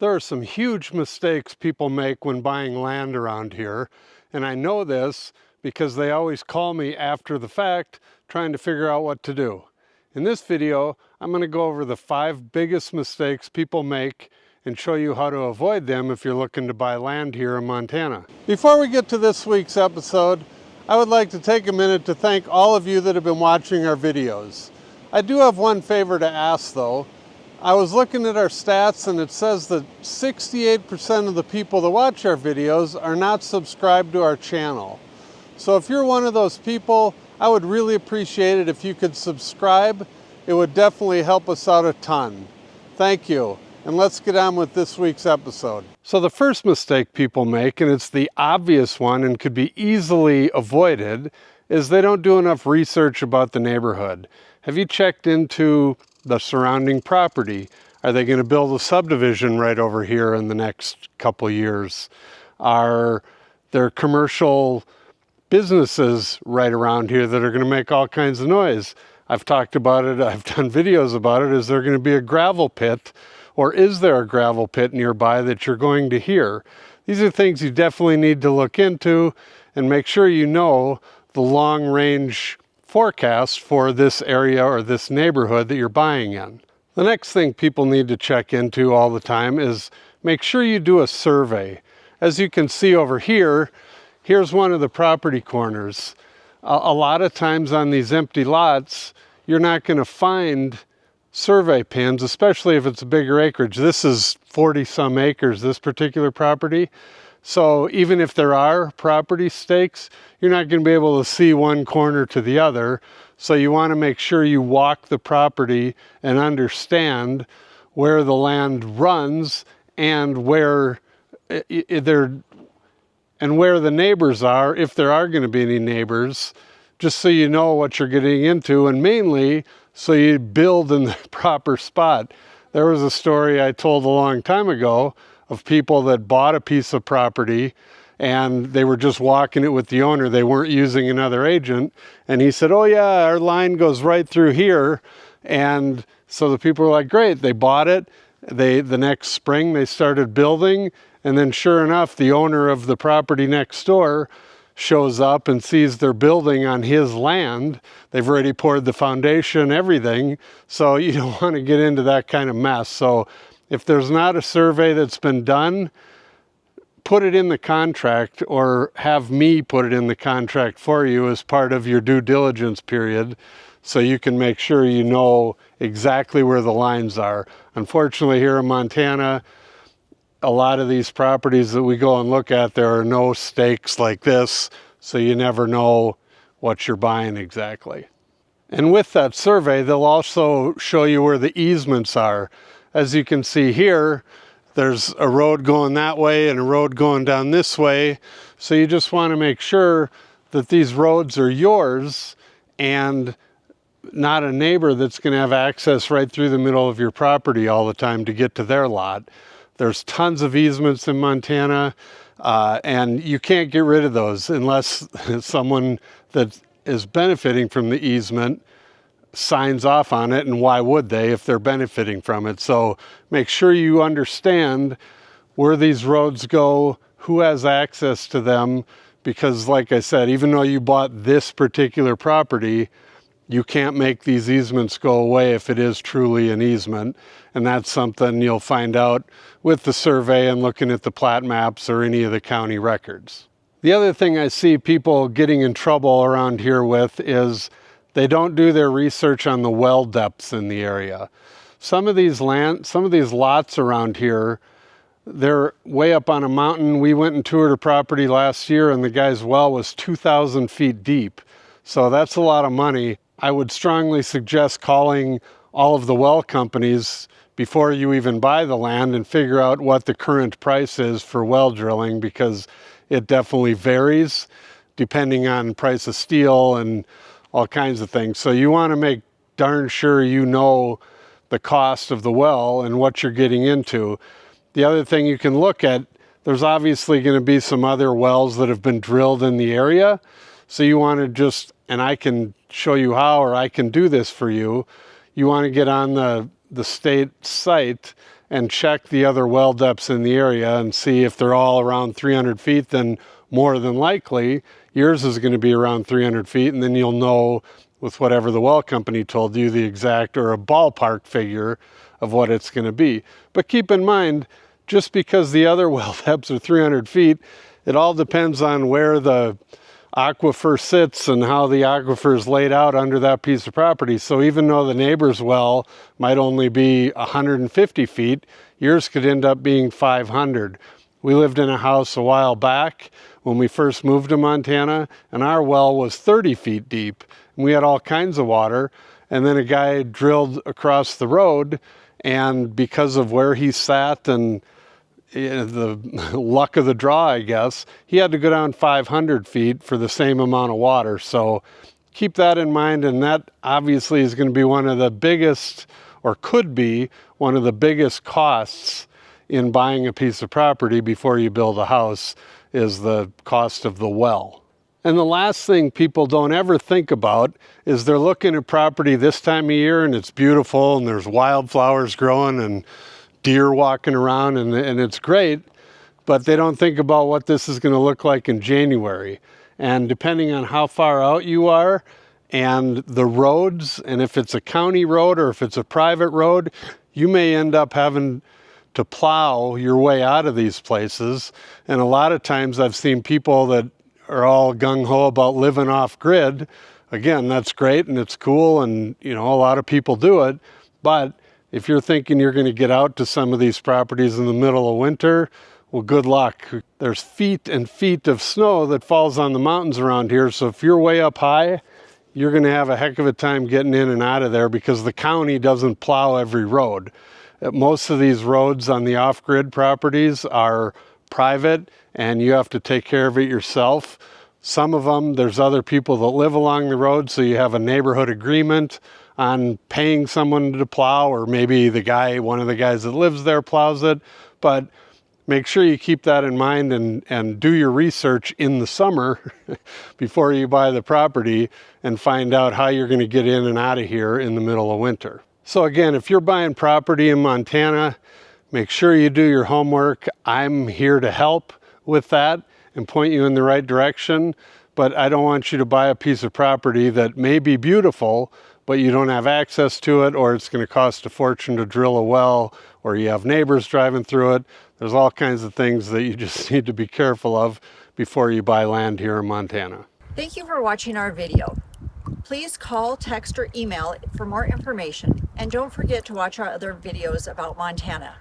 There are some huge mistakes people make when buying land around here, and I know this because they always call me after the fact trying to figure out what to do. In this video, I'm going to go over the 5 biggest mistakes people make and show you how to avoid them if you're looking to buy land here in Montana. Before we get to this week's episode, I would like to take a minute to thank all of you that have been watching our videos. I do have one favor to ask though. I was looking at our stats and it says that 68% of the people that watch our videos are not subscribed to our channel. So if you're one of those people, I would really appreciate it if you could subscribe. It would definitely help us out a ton. Thank you. And let's get on with this week's episode. So the first mistake people make, and it's the obvious one and could be easily avoided, is they don't do enough research about the neighborhood. Have you checked into the surrounding property? Are they going to build a subdivision right over here in the next couple years? Are there commercial businesses right around here that are going to make all kinds of noise? I've talked about it, I've done videos about it. Is there going to be a gravel pit, or is there a gravel pit nearby that you're going to hear? These are things you definitely need to look into and make sure you know the long range forecast for this area or this neighborhood that you're buying in. The next thing people need to check into all the time is make sure you do a survey. As you can see over here, here's one of the property corners. A lot of times on these empty lots, you're not going to find survey pins, especially if it's a bigger acreage. This is 40 some acres, this particular property. So even if there are property stakes, you're not going to be able to see one corner to the other. So you want to make sure you walk the property and understand where the land runs and where the neighbors are, if there are going to be any neighbors, just so you know what you're getting into, and mainly so you build in the proper spot. There was a story I told a long time ago of people that bought a piece of property and they were just walking it with the owner. They weren't using another agent. And he said, oh yeah, our line goes right through here. And so the people were like, great, they bought it. The next spring they started building. And then sure enough, the owner of the property next door shows up and sees they're building on his land. They've already poured the foundation, everything. So you don't want to get into that kind of mess. So if there's not a survey that's been done, put it in the contract or have me put it in the contract for you as part of your due diligence period so you can make sure you know exactly where the lines are. Unfortunately, here in Montana, a lot of these properties that we go and look at, there are no stakes like this, so you never know what you're buying exactly. And with that survey, they'll also show you where the easements are. As you can see here, there's a road going that way and a road going down this way. So you just want to make sure that these roads are yours and not a neighbor that's going to have access right through the middle of your property all the time to get to their lot. There's tons of easements in Montana, and you can't get rid of those unless someone that is benefiting from the easement signs off on it, and why would they if they're benefiting from it? So make sure you understand where these roads go, who has access to them, because like I said, even though you bought this particular property, you can't make these easements go away if it is truly an easement. And that's something you'll find out with the survey and looking at the plat maps or any of the county records. The other thing I see people getting in trouble around here with is they don't do their research on the well depths in the area. Some of these lots around here, they're way up on a mountain. We went and toured a property last year and the guy's well was 2,000 feet deep. So that's a lot of money. I would strongly suggest calling all of the well companies before you even buy the land and figure out what the current price is for well drilling, because it definitely varies depending on price of steel and all kinds of things. So you want to make darn sure you know the cost of the well and what you're getting into. The other thing you can look at, there's obviously going to be some other wells that have been drilled in the area. So you want to just, and I can show you how, or I can do this for you. You want to get on the state site and check the other well depths in the area and see if they're all around 300 feet, then more than likely yours is going to be around 300 feet, and then you'll know with whatever the well company told you the exact or a ballpark figure of what it's going to be. But keep in mind, just because the other well depths are 300 feet, it all depends on where the aquifer sits and how the aquifer is laid out under that piece of property. So even though the neighbor's well might only be 150 feet, yours could end up being 500. We lived in a house a while back when we first moved to Montana, and our well was 30 feet deep. And we had all kinds of water, and then a guy drilled across the road, and because of where he sat and the luck of the draw, I guess, he had to go down 500 feet for the same amount of water. So keep that in mind, and that obviously is going to be one of the biggest, or could be one of the biggest costs in buying a piece of property before you build a house, is the cost of the well. And the last thing people don't ever think about is they're looking at property this time of year and it's beautiful and there's wildflowers growing and deer walking around and it's great, but they don't think about what this is going to look like in January. And depending on how far out you are and the roads, and if it's a county road or if it's a private road, you may end up having to plow your way out of these places. And a lot of times I've seen people that are all gung-ho about living off grid. Again, that's great and it's cool, and you know, a lot of people do it, but if you're thinking you're going to get out to some of these properties in the middle of winter, well, good luck. There's feet and feet of snow that falls on the mountains around here, so if you're way up high, you're going to have a heck of a time getting in and out of there because the county doesn't plow every road. Most of these roads on the off-grid properties are private, and you have to take care of it yourself. Some of them, there's other people that live along the road, so you have a neighborhood agreement on paying someone to plow, or maybe one of the guys that lives there plows it. But make sure you keep that in mind and do your research in the summer before you buy the property and find out how you're going to get in and out of here in the middle of winter. So again, if you're buying property in Montana, make sure you do your homework. I'm here to help with that and point you in the right direction, but I don't want you to buy a piece of property that may be beautiful, but you don't have access to it, or it's going to cost a fortune to drill a well, or you have neighbors driving through it. There's all kinds of things that you just need to be careful of before you buy land here in Montana. Thank you for watching our video. Please call, text, or email for more information, and don't forget to watch our other videos about Montana.